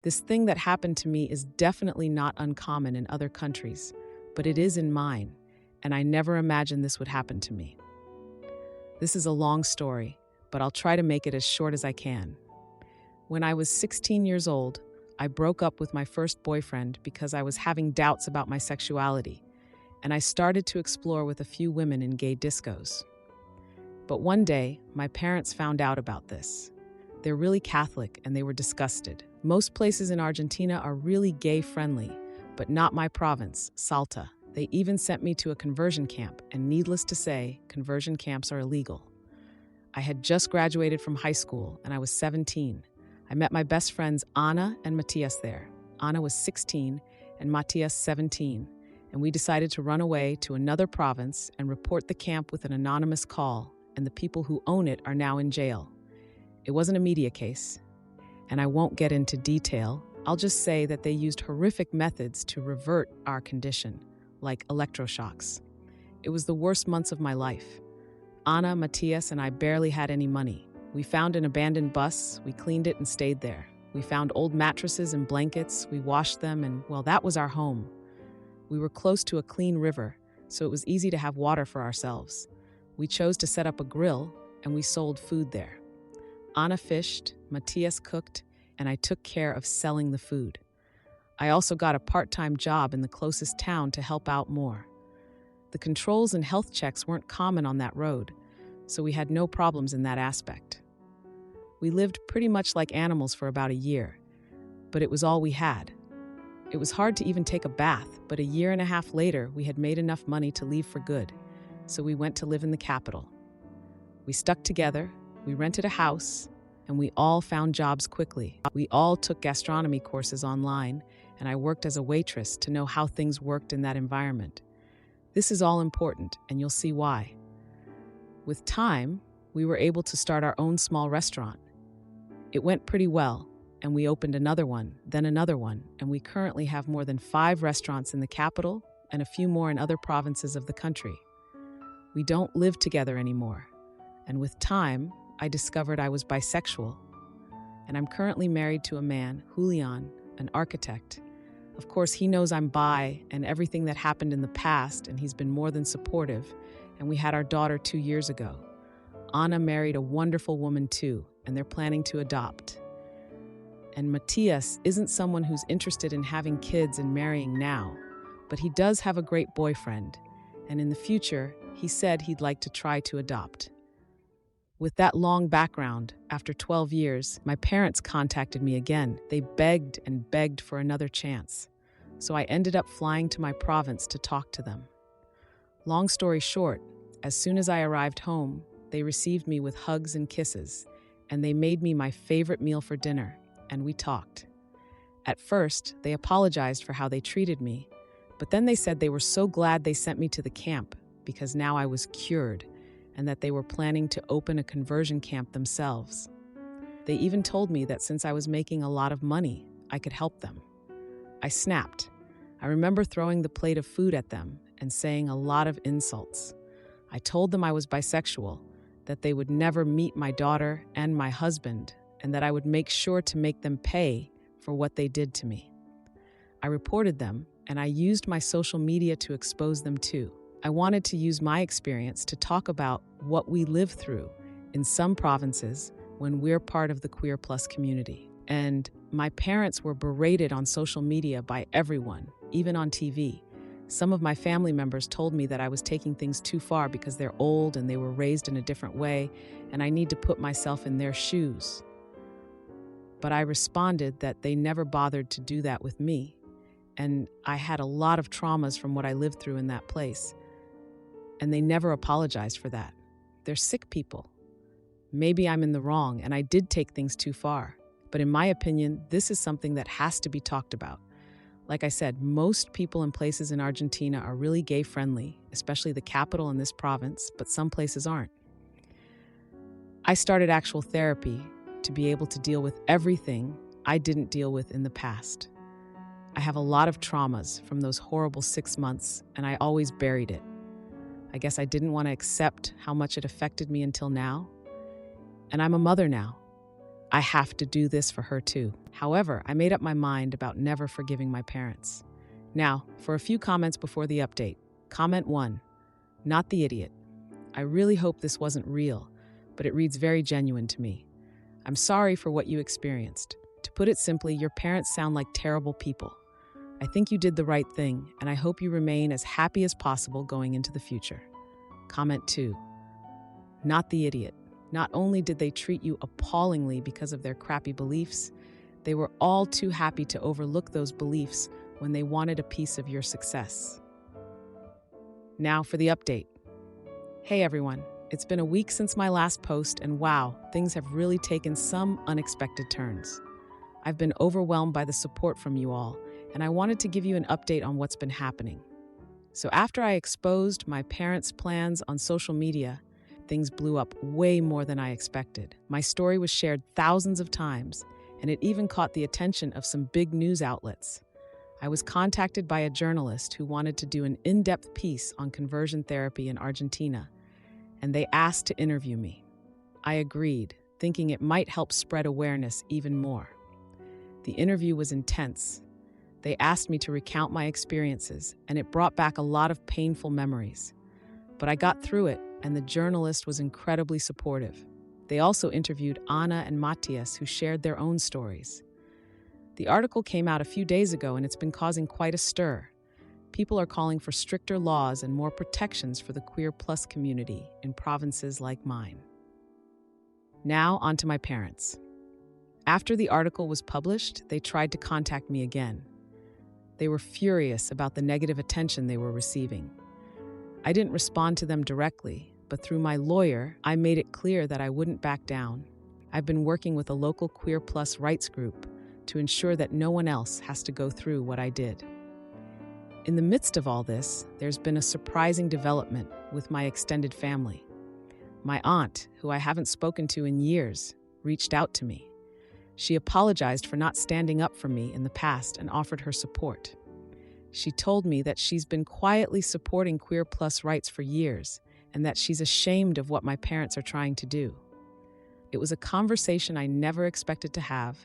This thing that happened to me is definitely not uncommon in other countries, but it is in mine, and I never imagined this would happen to me. This is a long story, but I'll try to make it as short as I can. When I was 16 years old, I broke up with my first boyfriend because I was having doubts about my sexuality, and I started to explore with a few women in gay discos. But one day, my parents found out about this. They're really Catholic, and they were disgusted. Most places in Argentina are really gay-friendly, but not my province, Salta. They even sent me to a conversion camp, and needless to say, conversion camps are illegal. I had just graduated from high school, and I was 17. I met my best friends Anna and Matias there. Anna was 16 and Matias 17, and we decided to run away to another province and report the camp with an anonymous call, and the people who own it are now in jail. It wasn't a media case, and I won't get into detail. I'll just say that they used horrific methods to revert our condition, like electroshocks. It was the worst months of my life. Anna, Matias, and I barely had any money. We found an abandoned bus, we cleaned it and stayed there. We found old mattresses and blankets, we washed them, and, well, that was our home. We were close to a clean river, so it was easy to have water for ourselves. We chose to set up a grill, and we sold food there. Anna fished, Matias cooked, and I took care of selling the food. I also got a part-time job in the closest town to help out more. The controls and health checks weren't common on that road, so we had no problems in that aspect. We lived pretty much like animals for about a year, but it was all we had. It was hard to even take a bath, but a year and a half later, we had made enough money to leave for good, so we went to live in the capital. We stuck together, we rented a house, and we all found jobs quickly. We all took gastronomy courses online, and I worked as a waitress to know how things worked in that environment. This is all important, and you'll see why. With time, we were able to start our own small restaurant. It went pretty well, and we opened another one, then another one, and we currently have more than 5 restaurants in the capital and a few more in other provinces of the country. We don't live together anymore, and with time, I discovered I was bisexual. And I'm currently married to a man, Julian, an architect. Of course, he knows I'm bi and everything that happened in the past, and he's been more than supportive, and we had our daughter 2 years ago. Anna married a wonderful woman too, and they're planning to adopt. And Matias isn't someone who's interested in having kids and marrying now, but he does have a great boyfriend, and in the future, he said he'd like to try to adopt. With that long background, after 12 years, my parents contacted me again. They begged and begged for another chance, so I ended up flying to my province to talk to them. Long story short, as soon as I arrived home, they received me with hugs and kisses, and they made me my favorite meal for dinner, and we talked. At first, they apologized for how they treated me, but then they said they were so glad they sent me to the camp because now I was cured, and that they were planning to open a conversion camp themselves. They even told me that since I was making a lot of money, I could help them. I snapped. I remember throwing the plate of food at them and saying a lot of insults. I told them I was bisexual, that they would never meet my daughter and my husband, and that I would make sure to make them pay for what they did to me. I reported them, and I used my social media to expose them too. I wanted to use my experience to talk about what we live through in some provinces when we're part of the queer plus community. And my parents were berated on social media by everyone, even on TV. Some of my family members told me that I was taking things too far because they're old and they were raised in a different way, and I need to put myself in their shoes. But I responded that they never bothered to do that with me, and I had a lot of traumas from what I lived through in that place, and they never apologized for that. They're sick people. Maybe I'm in the wrong, and I did take things too far, but in my opinion, this is something that has to be talked about. Like I said, most people and places in Argentina are really gay-friendly, especially the capital and this province, but some places aren't. I started actual therapy to be able to deal with everything I didn't deal with in the past. I have a lot of traumas from those horrible 6 months, and I always buried it. I guess I didn't want to accept how much it affected me until now. And I'm a mother now. I have to do this for her too. However, I made up my mind about never forgiving my parents. Now, for a few comments before the update. Comment 1. Not the idiot. I really hope this wasn't real, but it reads very genuine to me. I'm sorry for what you experienced. To put it simply, your parents sound like terrible people. I think you did the right thing, and I hope you remain as happy as possible going into the future. Comment 2. Not the idiot. Not only did they treat you appallingly because of their crappy beliefs, they were all too happy to overlook those beliefs when they wanted a piece of your success. Now for the update. Hey everyone, it's been a week since my last post, and wow, things have really taken some unexpected turns. I've been overwhelmed by the support from you all, and I wanted to give you an update on what's been happening. So after I exposed my parents' plans on social media, things blew up way more than I expected. My story was shared thousands of times, and it even caught the attention of some big news outlets. I was contacted by a journalist who wanted to do an in-depth piece on conversion therapy in Argentina, and they asked to interview me. I agreed, thinking it might help spread awareness even more. The interview was intense. They asked me to recount my experiences, and it brought back a lot of painful memories. But I got through it, and the journalist was incredibly supportive. They also interviewed Anna and Matthias, who shared their own stories. The article came out a few days ago, and it's been causing quite a stir. People are calling for stricter laws and more protections for the queer plus community in provinces like mine. Now, on to my parents. After the article was published, they tried to contact me again. They were furious about the negative attention they were receiving. I didn't respond to them directly, but through my lawyer, I made it clear that I wouldn't back down. I've been working with a local queer plus rights group to ensure that no one else has to go through what I did. In the midst of all this, there's been a surprising development with my extended family. My aunt, who I haven't spoken to in years, reached out to me. She apologized for not standing up for me in the past and offered her support. She told me that she's been quietly supporting queer plus rights for years and that she's ashamed of what my parents are trying to do. It was a conversation I never expected to have,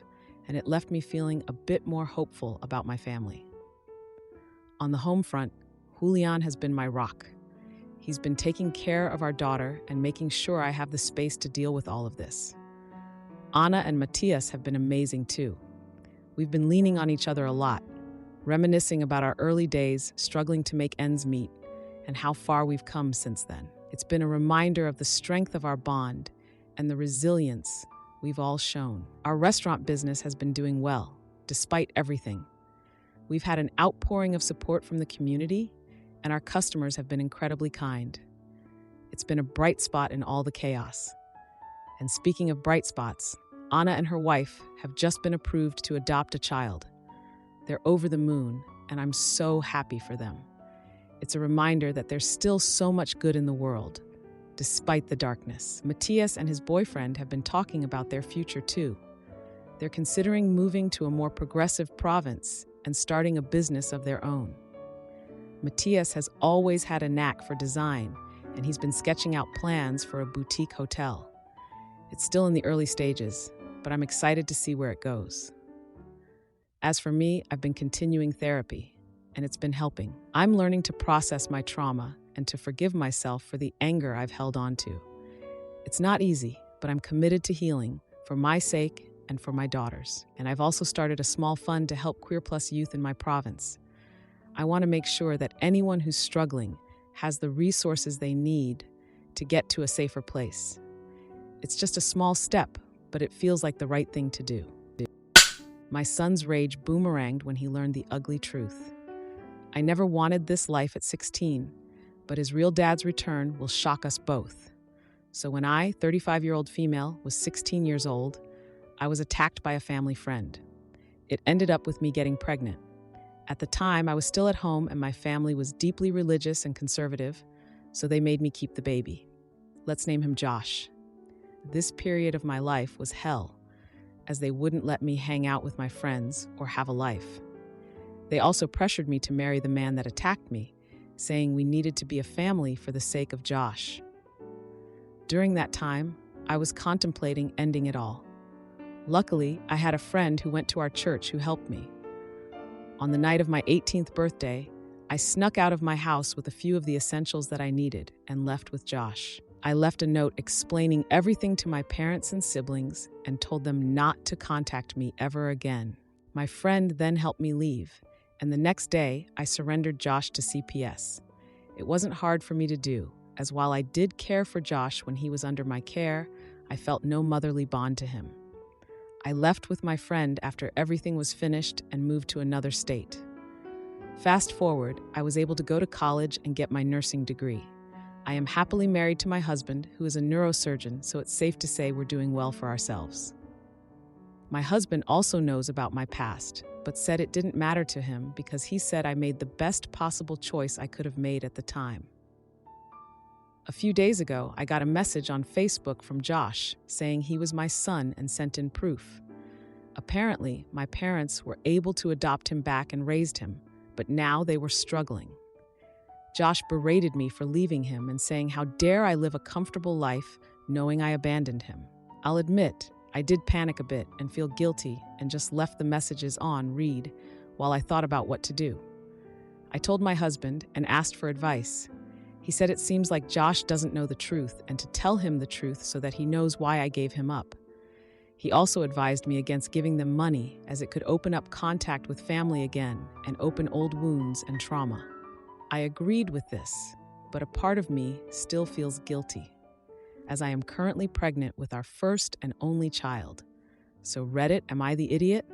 and it left me feeling a bit more hopeful about my family. On the home front, Julian has been my rock. He's been taking care of our daughter and making sure I have the space to deal with all of this. Anna and Matthias have been amazing too. We've been leaning on each other a lot, reminiscing about our early days, struggling to make ends meet, and how far we've come since then. It's been a reminder of the strength of our bond and the resilience we've all shown. Our restaurant business has been doing well, despite everything. We've had an outpouring of support from the community, and our customers have been incredibly kind. It's been a bright spot in all the chaos. And speaking of bright spots, Anna and her wife have just been approved to adopt a child. They're over the moon, and I'm so happy for them. It's a reminder that there's still so much good in the world, despite the darkness. Matthias and his boyfriend have been talking about their future too. They're considering moving to a more progressive province and starting a business of their own. Matthias has always had a knack for design, and he's been sketching out plans for a boutique hotel. It's still in the early stages, but I'm excited to see where it goes. As for me, I've been continuing therapy, and it's been helping. I'm learning to process my trauma and to forgive myself for the anger I've held on to. It's not easy, but I'm committed to healing for my sake and for my daughters. And I've also started a small fund to help queer plus youth in my province. I want to make sure that anyone who's struggling has the resources they need to get to a safer place. It's just a small step, but it feels like the right thing to do. My son's rage boomeranged when he learned the ugly truth. I never wanted this life at 16, but his real dad's return will shock us both. So when I, 35-year-old female, was 16 years old, I was attacked by a family friend. It ended up with me getting pregnant. At the time, I was still at home and my family was deeply religious and conservative, so they made me keep the baby. Let's name him Josh. This period of my life was hell, as they wouldn't let me hang out with my friends or have a life. They also pressured me to marry the man that attacked me, saying we needed to be a family for the sake of Josh. During that time, I was contemplating ending it all. Luckily, I had a friend who went to our church who helped me. On the night of my 18th birthday, I snuck out of my house with a few of the essentials that I needed and left with Josh. I left a note explaining everything to my parents and siblings and told them not to contact me ever again. My friend then helped me leave, and the next day, I surrendered Josh to CPS. It wasn't hard for me to do, as while I did care for Josh when he was under my care, I felt no motherly bond to him. I left with my friend after everything was finished and moved to another state. Fast forward, I was able to go to college and get my nursing degree. I am happily married to my husband, who is a neurosurgeon, so it's safe to say we're doing well for ourselves. My husband also knows about my past, but said it didn't matter to him because he said I made the best possible choice I could have made at the time. A few days ago, I got a message on Facebook from Josh saying he was my son and sent in proof. Apparently, my parents were able to adopt him back and raised him, but now they were struggling. Josh berated me for leaving him and saying how dare I live a comfortable life knowing I abandoned him. I'll admit, I did panic a bit and feel guilty and just left the messages on read while I thought about what to do. I told my husband and asked for advice. He said it seems like Josh doesn't know the truth and to tell him the truth so that he knows why I gave him up. He also advised me against giving them money as it could open up contact with family again and open old wounds and trauma. I agreed with this, but a part of me still feels guilty, as I am currently pregnant with our first and only child. So Reddit, am I the idiot?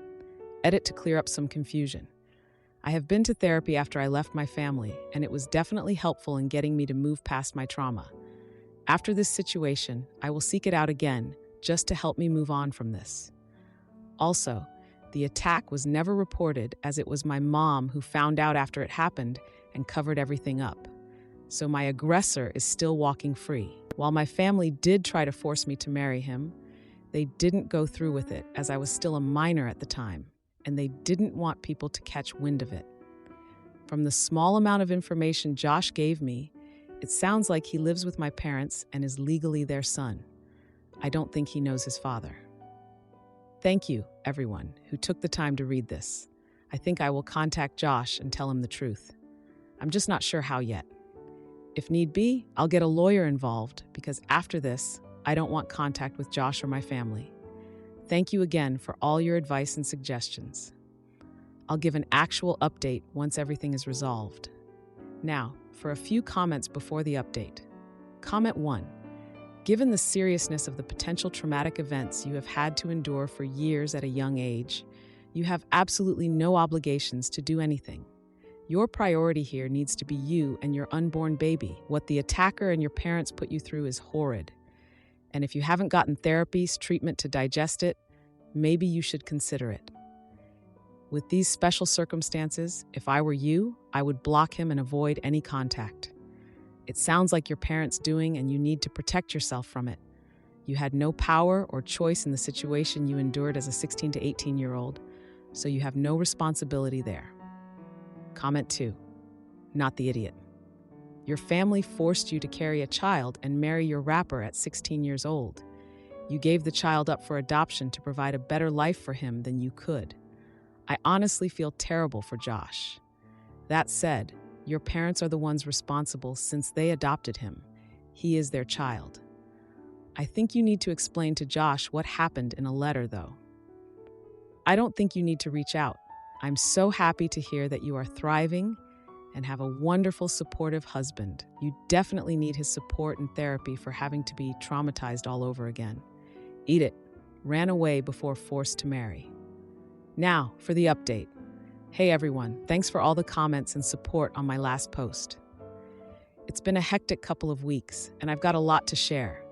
Edit to clear up some confusion. I have been to therapy after I left my family, and it was definitely helpful in getting me to move past my trauma. After this situation, I will seek it out again, just to help me move on from this. Also, the attack was never reported as it was my mom who found out after it happened and covered everything up. So my aggressor is still walking free. While my family did try to force me to marry him, they didn't go through with it as I was still a minor at the time, and they didn't want people to catch wind of it. From the small amount of information Josh gave me, it sounds like he lives with my parents and is legally their son. I don't think he knows his father. Thank you, everyone, who took the time to read this. I think I will contact Josh and tell him the truth. I'm just not sure how yet. If need be, I'll get a lawyer involved because after this, I don't want contact with Josh or my family. Thank you again for all your advice and suggestions. I'll give an actual update once everything is resolved. Now, for a few comments before the update. Comment 1. Given the seriousness of the potential traumatic events you have had to endure for years at a young age, you have absolutely no obligations to do anything. Your priority here needs to be you and your unborn baby. What the attacker and your parents put you through is horrid. And if you haven't gotten therapies, treatment to digest it, maybe you should consider it. With these special circumstances, if I were you, I would block him and avoid any contact. It sounds like your parents' doing and you need to protect yourself from it. You had no power or choice in the situation you endured as a 16 to 18-year-old, so you have no responsibility there. Comment 2. Not the idiot. Your family forced you to carry a child and marry your rapper at 16 years old. You gave the child up for adoption to provide a better life for him than you could. I honestly feel terrible for Josh. That said, your parents are the ones responsible since they adopted him. He is their child. I think you need to explain to Josh what happened in a letter, though. I don't think you need to reach out. I'm so happy to hear that you are thriving and have a wonderful, supportive husband. You definitely need his support and therapy for having to be traumatized all over again. Eat it. Ran away before forced to marry. Now, for the update. Hey everyone, thanks for all the comments and support on my last post. It's been a hectic couple of weeks, and I've got a lot to share.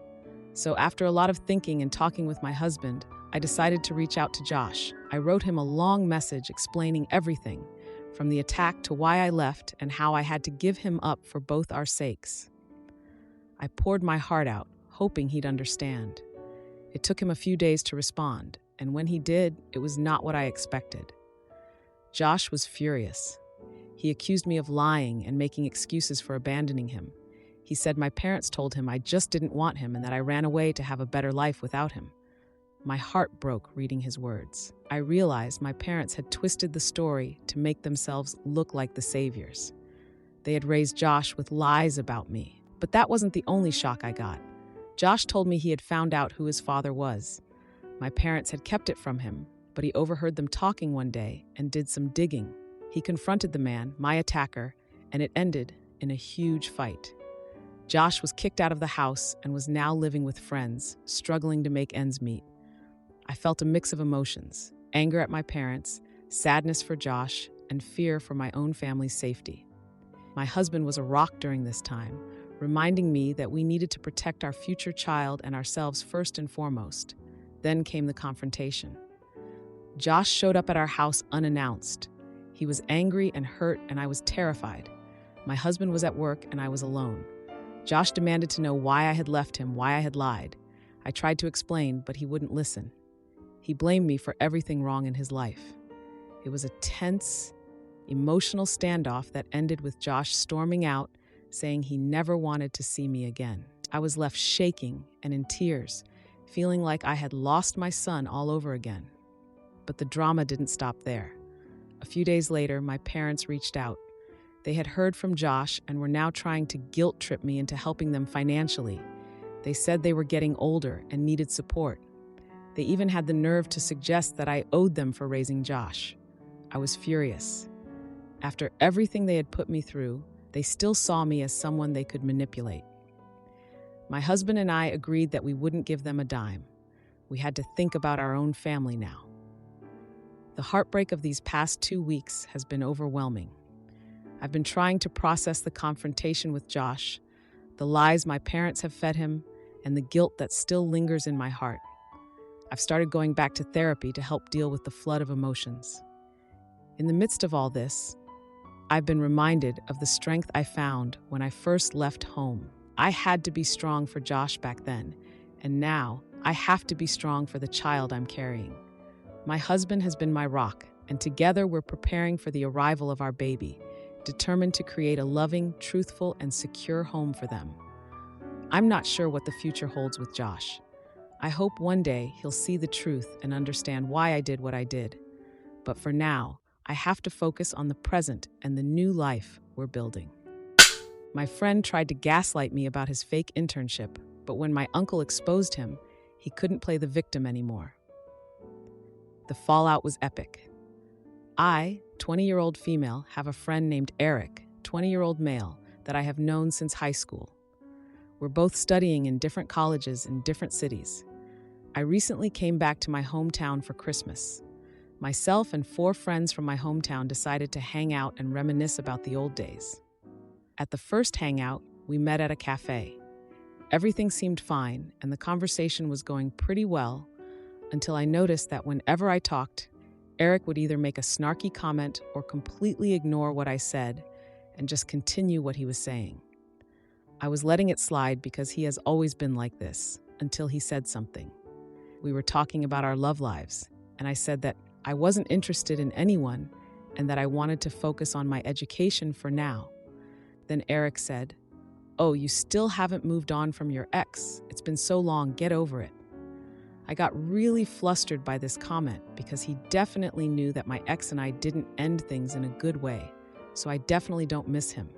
So after a lot of thinking and talking with my husband, I decided to reach out to Josh. I wrote him a long message explaining everything, from the attack to why I left and how I had to give him up for both our sakes. I poured my heart out, hoping he'd understand. It took him a few days to respond, and when he did, it was not what I expected. Josh was furious. He accused me of lying and making excuses for abandoning him. He said my parents told him I just didn't want him and that I ran away to have a better life without him. My heart broke reading his words. I realized my parents had twisted the story to make themselves look like the saviors. They had raised Josh with lies about me. But that wasn't the only shock I got. Josh told me he had found out who his father was. My parents had kept it from him, but he overheard them talking one day and did some digging. He confronted the man, my attacker, and it ended in a huge fight. Josh was kicked out of the house and was now living with friends, struggling to make ends meet. I felt a mix of emotions: anger at my parents, sadness for Josh, and fear for my own family's safety. My husband was a rock during this time, reminding me that we needed to protect our future child and ourselves first and foremost. Then came the confrontation. Josh showed up at our house unannounced. He was angry and hurt, and I was terrified. My husband was at work, and I was alone. Josh demanded to know why I had left him, why I had lied. I tried to explain, but he wouldn't listen. He blamed me for everything wrong in his life. It was a tense, emotional standoff that ended with Josh storming out, saying he never wanted to see me again. I was left shaking and in tears, feeling like I had lost my son all over again. But the drama didn't stop there. A few days later, my parents reached out. They had heard from Josh and were now trying to guilt trip me into helping them financially. They said they were getting older and needed support. They even had the nerve to suggest that I owed them for raising Josh. I was furious. After everything they had put me through, they still saw me as someone they could manipulate. My husband and I agreed that we wouldn't give them a dime. We had to think about our own family now. The heartbreak of these past 2 weeks has been overwhelming. I've been trying to process the confrontation with Josh, the lies my parents have fed him, and the guilt that still lingers in my heart. I've started going back to therapy to help deal with the flood of emotions. In the midst of all this, I've been reminded of the strength I found when I first left home. I had to be strong for Josh back then, and now I have to be strong for the child I'm carrying. My husband has been my rock, and together we're preparing for the arrival of our baby, determined to create a loving, truthful, and secure home for them. I'm not sure what the future holds with Josh. I hope one day he'll see the truth and understand why I did what I did. But for now, I have to focus on the present and the new life we're building. My friend tried to gaslight me about his fake internship, but when my uncle exposed him, he couldn't play the victim anymore. The fallout was epic. I, 20-year-old female, have a friend named Eric, 20-year-old male, that I have known since high school. We're both studying in different colleges in different cities. I recently came back to my hometown for Christmas. Myself and 4 friends from my hometown decided to hang out and reminisce about the old days. At the first hangout, we met at a cafe. Everything seemed fine, and the conversation was going pretty well until I noticed that whenever I talked, Eric would either make a snarky comment or completely ignore what I said and just continue what he was saying. I was letting it slide because he has always been like this, until he said something. We were talking about our love lives, and I said that I wasn't interested in anyone and that I wanted to focus on my education for now. Then Eric said, "Oh, you still haven't moved on from your ex. It's been so long, get over it." I got really flustered by this comment because he definitely knew that my ex and I didn't end things in a good way, so I definitely don't miss him.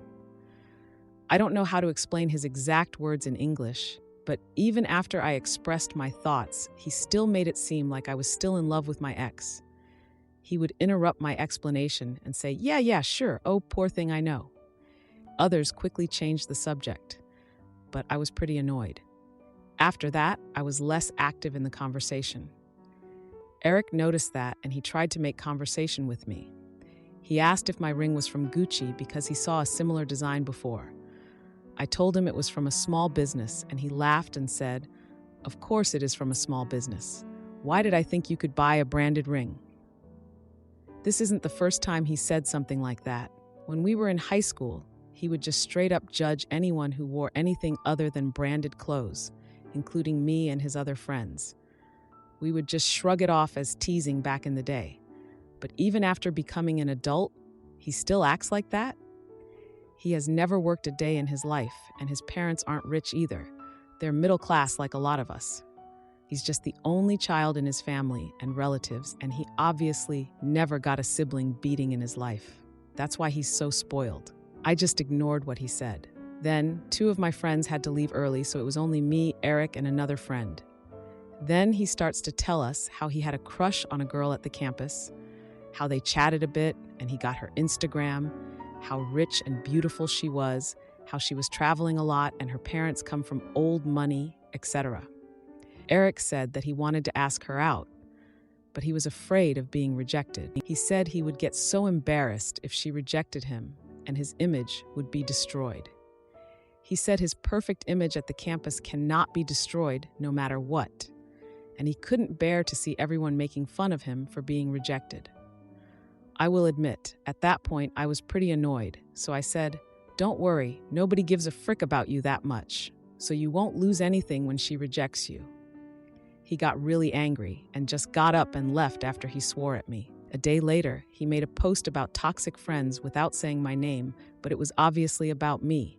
I don't know how to explain his exact words in English, but even after I expressed my thoughts, he still made it seem like I was still in love with my ex. He would interrupt my explanation and say, yeah, sure, oh, poor thing, I know." Others quickly changed the subject, but I was pretty annoyed. After that, I was less active in the conversation. Eric noticed that, and he tried to make conversation with me. He asked if my ring was from Gucci because he saw a similar design before. I told him it was from a small business, and he laughed and said, "Of course it is from a small business. Why did I think you could buy a branded ring?" This isn't the first time he said something like that. When we were in high school, he would just straight up judge anyone who wore anything other than branded clothes, including me and his other friends. We would just shrug it off as teasing back in the day. But even after becoming an adult, he still acts like that? He has never worked a day in his life, and his parents aren't rich either. They're middle class like a lot of us. He's just the only child in his family and relatives, and he obviously never got a sibling beating in his life. That's why he's so spoiled. I just ignored what he said. Then, 2 of my friends had to leave early, so it was only me, Eric, and another friend. Then he starts to tell us how he had a crush on a girl at the campus, how they chatted a bit, and he got her Instagram, how rich and beautiful she was, how she was traveling a lot and her parents come from old money, etc. Eric said that he wanted to ask her out, but he was afraid of being rejected. He said he would get so embarrassed if she rejected him, and his image would be destroyed. He said his perfect image at the campus cannot be destroyed no matter what, and he couldn't bear to see everyone making fun of him for being rejected. I will admit, at that point I was pretty annoyed, so I said, "Don't worry, nobody gives a frick about you that much, so you won't lose anything when she rejects you." He got really angry and just got up and left after he swore at me. A day later, he made a post about toxic friends without saying my name, but it was obviously about me.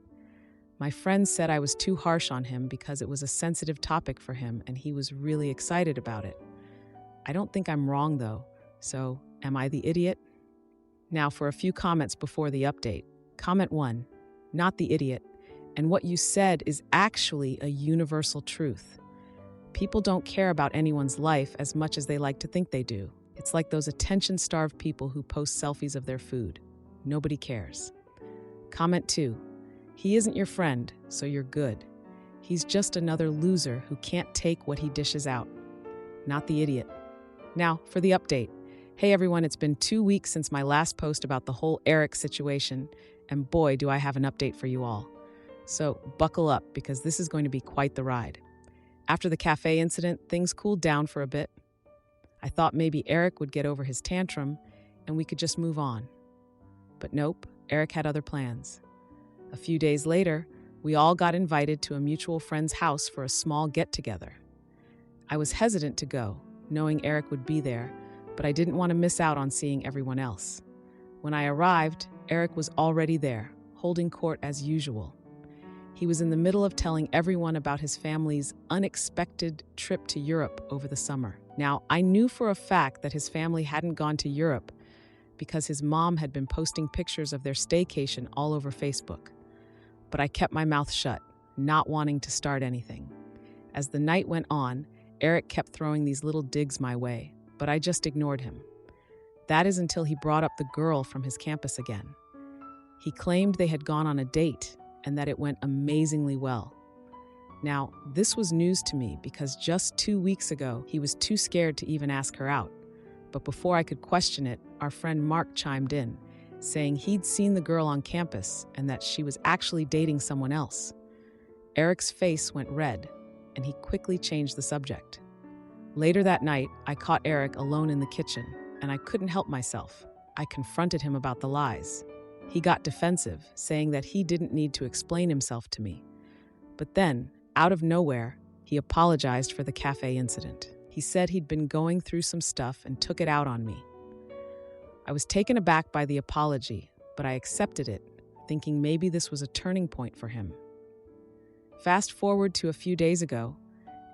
My friends said I was too harsh on him because it was a sensitive topic for him and he was really excited about it. I don't think I'm wrong though, so am I the idiot? Now for a few comments before the update. Comment 1, not the idiot, and what you said is actually a universal truth. People don't care about anyone's life as much as they like to think they do. It's like those attention-starved people who post selfies of their food. Nobody cares. Comment 2. He isn't your friend, so you're good. He's just another loser who can't take what he dishes out. Not the idiot. Now, for the update. Hey everyone, it's been 2 weeks since my last post about the whole Eric situation, and boy, do I have an update for you all. So buckle up, because this is going to be quite the ride. After the cafe incident, things cooled down for a bit. I thought maybe Eric would get over his tantrum and we could just move on. But nope, Eric had other plans. A few days later, we all got invited to a mutual friend's house for a small get-together. I was hesitant to go, knowing Eric would be there, but I didn't want to miss out on seeing everyone else. When I arrived, Eric was already there, holding court as usual. He was in the middle of telling everyone about his family's unexpected trip to Europe over the summer. Now, I knew for a fact that his family hadn't gone to Europe because his mom had been posting pictures of their staycation all over Facebook. But I kept my mouth shut, not wanting to start anything. As the night went on, Eric kept throwing these little digs my way, but I just ignored him. That is until he brought up the girl from his campus again. He claimed they had gone on a date and that it went amazingly well. Now, this was news to me because just 2 weeks ago, he was too scared to even ask her out. But before I could question it, our friend Mark chimed in, saying he'd seen the girl on campus and that she was actually dating someone else. Eric's face went red, and he quickly changed the subject. Later that night, I caught Eric alone in the kitchen, and I couldn't help myself. I confronted him about the lies. He got defensive, saying that he didn't need to explain himself to me. But then, out of nowhere, he apologized for the cafe incident. He said he'd been going through some stuff and took it out on me. I was taken aback by the apology, but I accepted it, thinking maybe this was a turning point for him. Fast forward to a few days ago,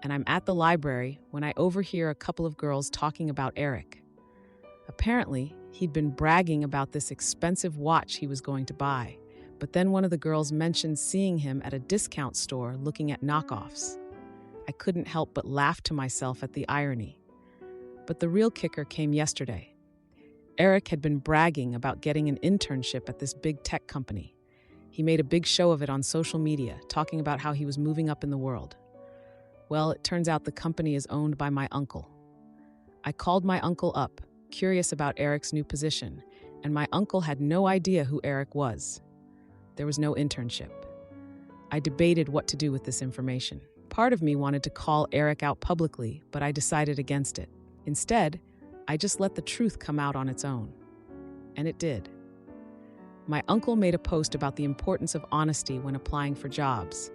and I'm at the library when I overhear a couple of girls talking about Eric. Apparently, he'd been bragging about this expensive watch he was going to buy, but then one of the girls mentioned seeing him at a discount store looking at knockoffs. I couldn't help but laugh to myself at the irony. But the real kicker came yesterday. Eric had been bragging about getting an internship at this big tech company. He made a big show of it on social media, talking about how he was moving up in the world. Well, it turns out the company is owned by my uncle. I called my uncle up, curious about Eric's new position, and my uncle had no idea who Eric was. There was no internship. I debated what to do with this information. Part of me wanted to call Eric out publicly, but I decided against it. Instead, I just let the truth come out on its own. And it did. My uncle made a post about the importance of honesty when applying for jobs,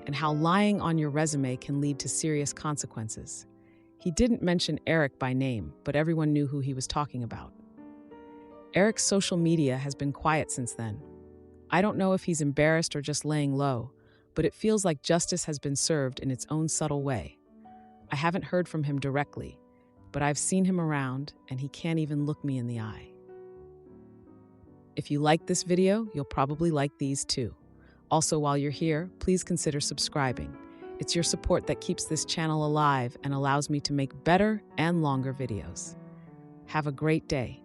and how lying on your resume can lead to serious consequences. He didn't mention Eric by name, but everyone knew who he was talking about. Eric's social media has been quiet since then. I don't know if he's embarrassed or just laying low, but it feels like justice has been served in its own subtle way. I haven't heard from him directly, but I've seen him around and he can't even look me in the eye. If you like this video, you'll probably like these too. Also, while you're here, please consider subscribing. It's your support that keeps this channel alive and allows me to make better and longer videos. Have a great day.